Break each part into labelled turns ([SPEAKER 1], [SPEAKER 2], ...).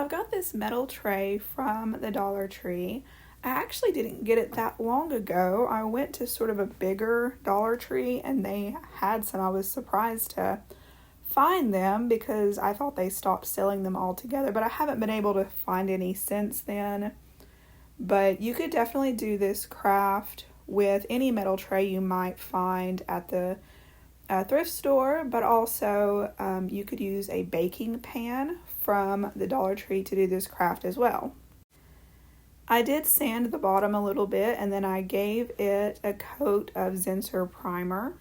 [SPEAKER 1] I've got this metal tray from the Dollar Tree. I actually didn't get it that long ago. I went to sort of a bigger Dollar Tree and they had some. I was surprised to find them because I thought they stopped selling them altogether, but I haven't been able to find any since then. But you could definitely do this craft with any metal tray you might find at the thrift store, but also you could use a baking pan from the Dollar Tree to do this craft as well. I did sand the bottom a little bit and then I gave it a coat of Zinsser primer.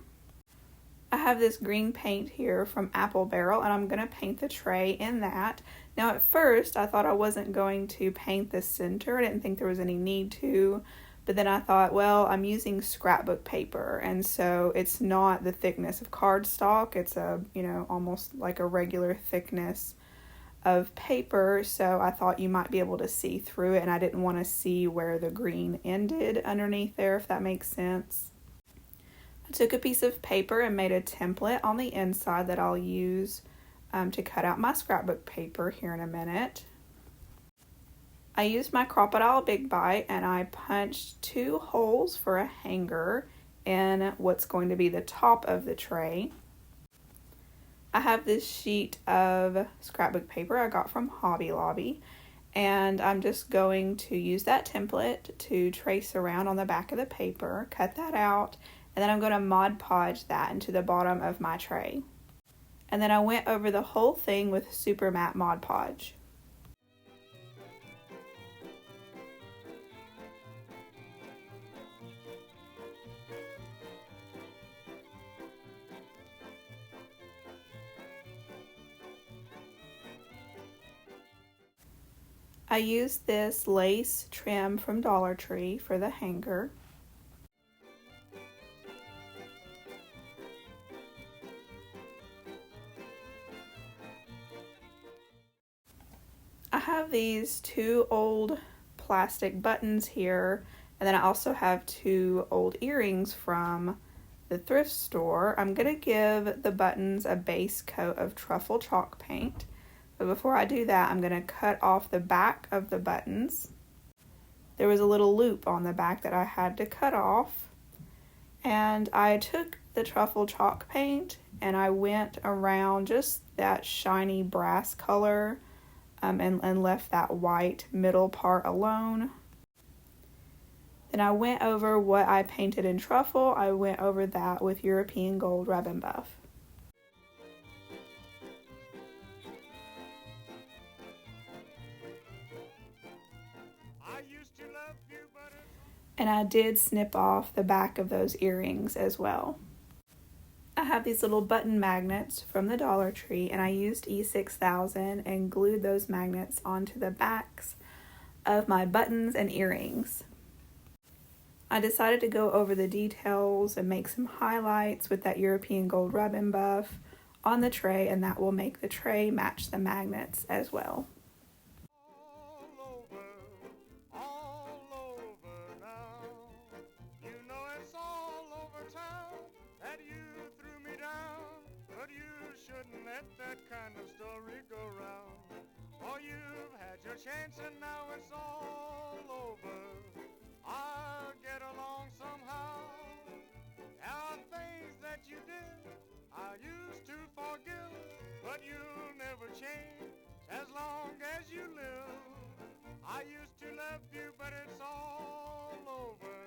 [SPEAKER 1] I have this green paint here from Apple Barrel and I'm going to paint the tray in that. Now at first I thought I wasn't going to paint the center. I didn't think there was any need to. But then I thought, well, I'm using scrapbook paper, and so it's not the thickness of cardstock. It's almost like a regular thickness of paper. So I thought you might be able to see through it, and I didn't want to see where the green ended underneath there, if that makes sense. I took a piece of paper and made a template on the inside that I'll use to cut out my scrapbook paper here in a minute. I used my Crocodile Big Bite and I punched 2 holes for a hanger in what's going to be the top of the tray. I have this sheet of scrapbook paper I got from Hobby Lobby, and I'm just going to use that template to trace around on the back of the paper, cut that out, and then I'm going to Mod Podge that into the bottom of my tray. And then I went over the whole thing with Super Matte Mod Podge. I used this lace trim from Dollar Tree for the hanger. I have these 2 old plastic buttons here, and then I also have 2 old earrings from the thrift store. I'm going to give the buttons a base coat of truffle chalk paint. But before I do that, I'm going to cut off the back of the buttons. There was a little loop on the back that I had to cut off. And I took the truffle chalk paint and I went around just that shiny brass color and left that white middle part alone. Then I went over what I painted in truffle. I went over that with European Gold Rub and Buff. And I did snip off the back of those earrings as well. I have these little button magnets from the Dollar Tree, and I used E6000 and glued those magnets onto the backs of my buttons and earrings. I decided to go over the details and make some highlights with that European Gold Rub and Buff on the tray, and that will make the tray match the magnets as well.
[SPEAKER 2] Chance and now it's all over. I'll get along somehow. There are things that you did I used to forgive, but you'll never change as long as you live. I used to love you, but it's all over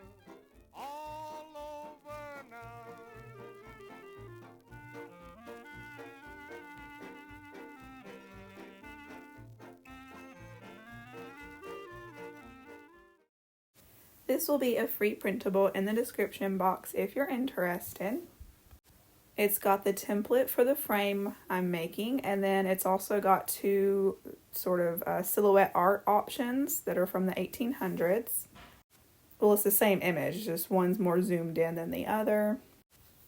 [SPEAKER 2] now.
[SPEAKER 1] This will be a free printable in the description box if you're interested. It's got the template for the frame I'm making, and then it's also got 2 sort of silhouette art options that are from the 1800s. Well, it's the same image, just one's more zoomed in than the other.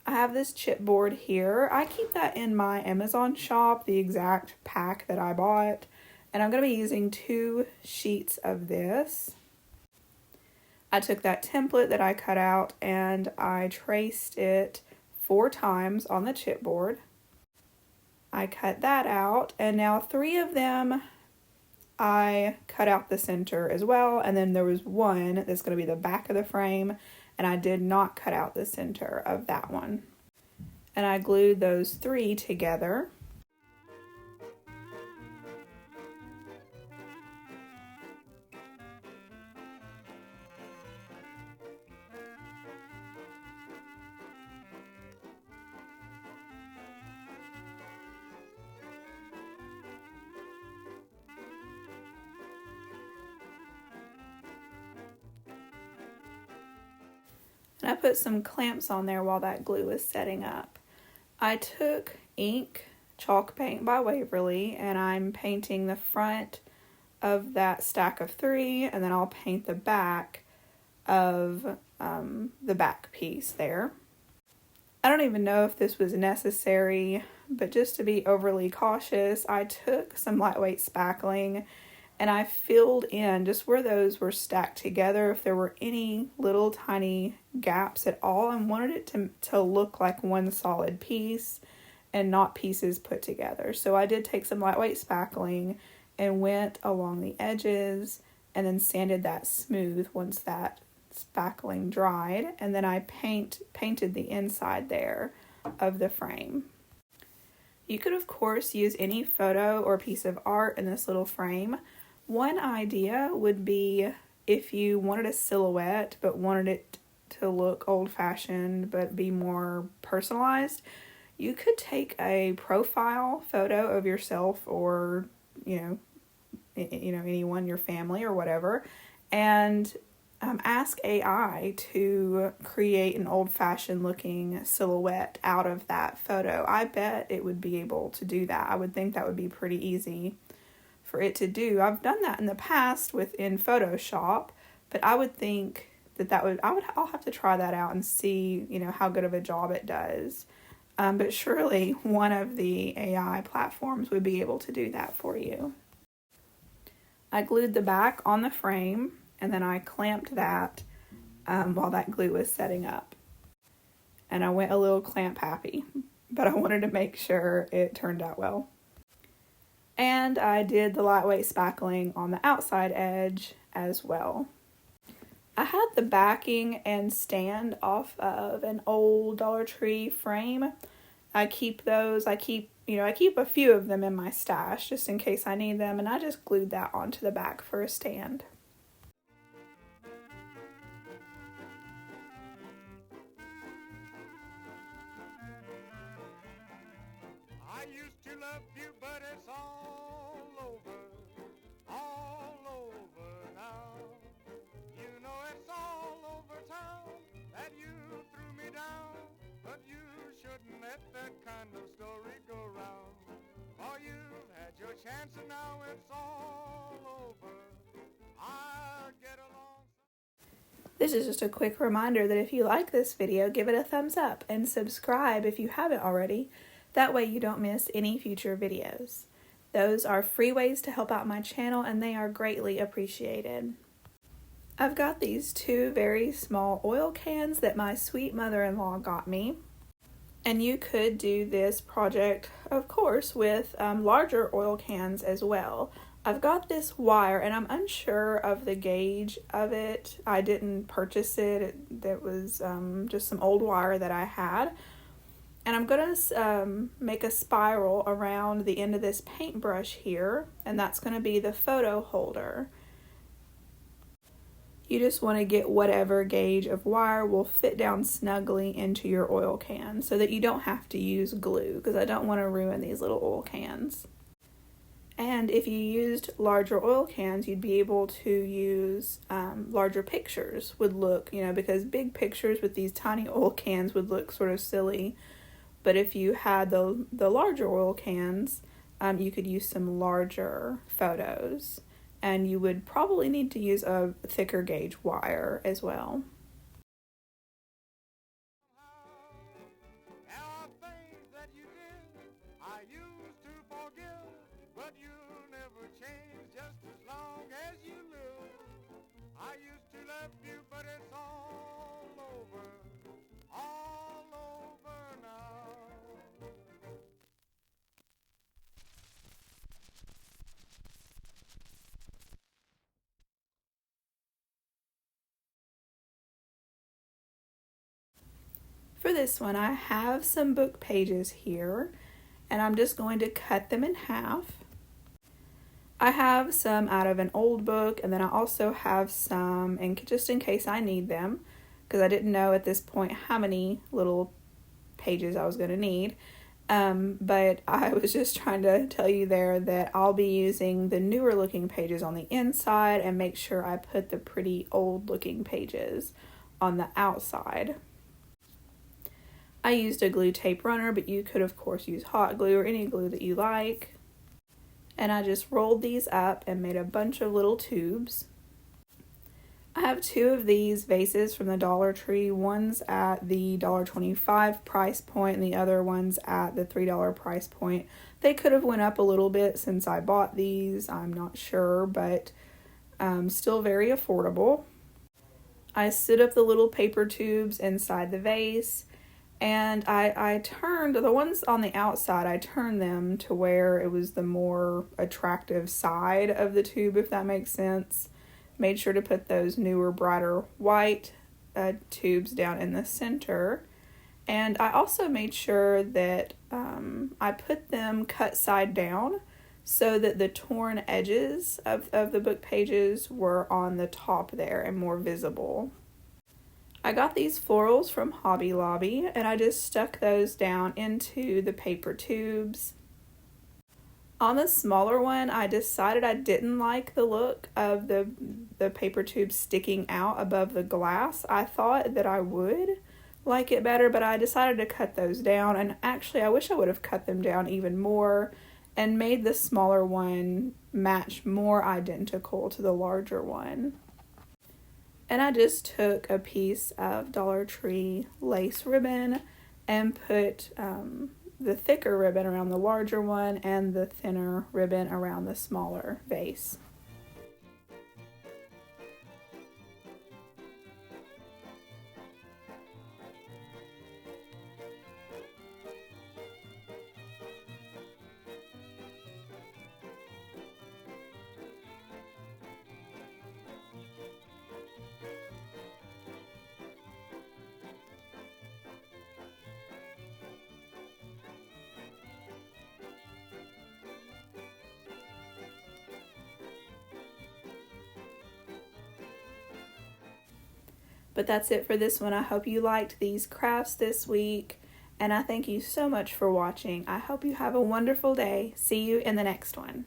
[SPEAKER 1] I have this chipboard here. I keep that in my Amazon shop, the exact pack that I bought, and I'm going to be using 2 sheets of this. I took that template that I cut out and I traced it 4 times on the chipboard. I cut that out, and now 3 of them I cut out the center as well, and then there was one that's going to be the back of the frame, and I did not cut out the center of that one. And I glued those 3 together. And I put some clamps on there while that glue was setting up. I took ink, chalk paint by Waverly, and I'm painting the front of that stack of 3, and then I'll paint the back of the back piece there. I don't even know if this was necessary, but just to be overly cautious, I took some lightweight spackling and I filled in just where those were stacked together, if there were any little tiny gaps at all, and wanted it to look like one solid piece and not pieces put together. So I did take some lightweight spackling and went along the edges and then sanded that smooth once that spackling dried, and then I painted the inside there of the frame. You could of course use any photo or piece of art in this little frame. One idea would be if you wanted a silhouette but wanted it to look old-fashioned but be more personalized, you could take a profile photo of yourself or anyone, your family or whatever, and ask AI to create an old-fashioned looking silhouette out of that photo. I bet it would be able to do that. I would think that would be pretty easy for it to do. I've done that in the past within Photoshop, but I would think I'll have to try that out and see, how good of a job it does. But surely one of the AI platforms would be able to do that for you. I glued the back on the frame, and then I clamped that while that glue was setting up. And I went a little clamp happy, but I wanted to make sure it turned out well. And I did the lightweight spackling on the outside edge as well. I had the backing and stand off of an old Dollar Tree frame. I keep those. I keep a few of them in my stash just in case I need them, and I just glued that onto the back for a stand.
[SPEAKER 2] I used to love you, but it's all over now. You know it's all over town that you threw me down, but you shouldn't let that kind of story go round. For you've had your chance and now it's all over. I'll get along.
[SPEAKER 1] This is just a quick reminder that if you like this video, give it a thumbs up and subscribe if you haven't already. That way you don't miss any future videos. Those are free ways to help out my channel, and they are greatly appreciated. I've got these 2 very small oil cans that my sweet mother-in-law got me. And you could do this project, of course, with larger oil cans as well. I've got this wire, and I'm unsure of the gauge of it. I didn't purchase it. That was just some old wire that I had. And I'm going to make a spiral around the end of this paintbrush here, and that's going to be the photo holder. You just want to get whatever gauge of wire will fit down snugly into your oil can so that you don't have to use glue, because I don't want to ruin these little oil cans. And if you used larger oil cans, you'd be able to use larger pictures would look, because big pictures with these tiny oil cans would look sort of silly. But if you had the larger oil cans, you could use some larger photos. And you would probably need to use a thicker gauge wire as well.
[SPEAKER 2] There are things that you did I used to forgive, but you'll never change just as long as you live. I used to love you, but it's all over now.
[SPEAKER 1] For this one, I have some book pages here, and I'm just going to cut them in half. I have some out of an old book, and then I also have some just in case I need them, because I didn't know at this point how many little pages I was going to need. But I was just trying to tell you there that I'll be using the newer looking pages on the inside and make sure I put the pretty old looking pages on the outside. I used a glue tape runner, but you could of course use hot glue or any glue that you like. And I just rolled these up and made a bunch of little tubes. I have two of these vases from the Dollar Tree. One's at the $1.25 price point and the other one's at the $3 price point. They could have went up a little bit since I bought these, I'm not sure, but still very affordable. I stood up the little paper tubes inside the vase, and I turned the ones on the outside, I turned them to where it was the more attractive side of the tube, if that makes sense. Made sure to put those newer, brighter white tubes down in the center. And I also made sure that I put them cut side down so that the torn edges of the book pages were on the top there and more visible. I got these florals from Hobby Lobby, and I just stuck those down into the paper tubes. On the smaller one, I decided I didn't like the look of the paper tube sticking out above the glass. I thought that I would like it better, but I decided to cut those down, and actually I wish I would have cut them down even more and made the smaller one match more identical to the larger one. And I just took a piece of Dollar Tree lace ribbon and put the thicker ribbon around the larger one and the thinner ribbon around the smaller vase. But that's it for this one. I hope you liked these crafts this week, and I thank you so much for watching. I hope you have a wonderful day. See you in the next one.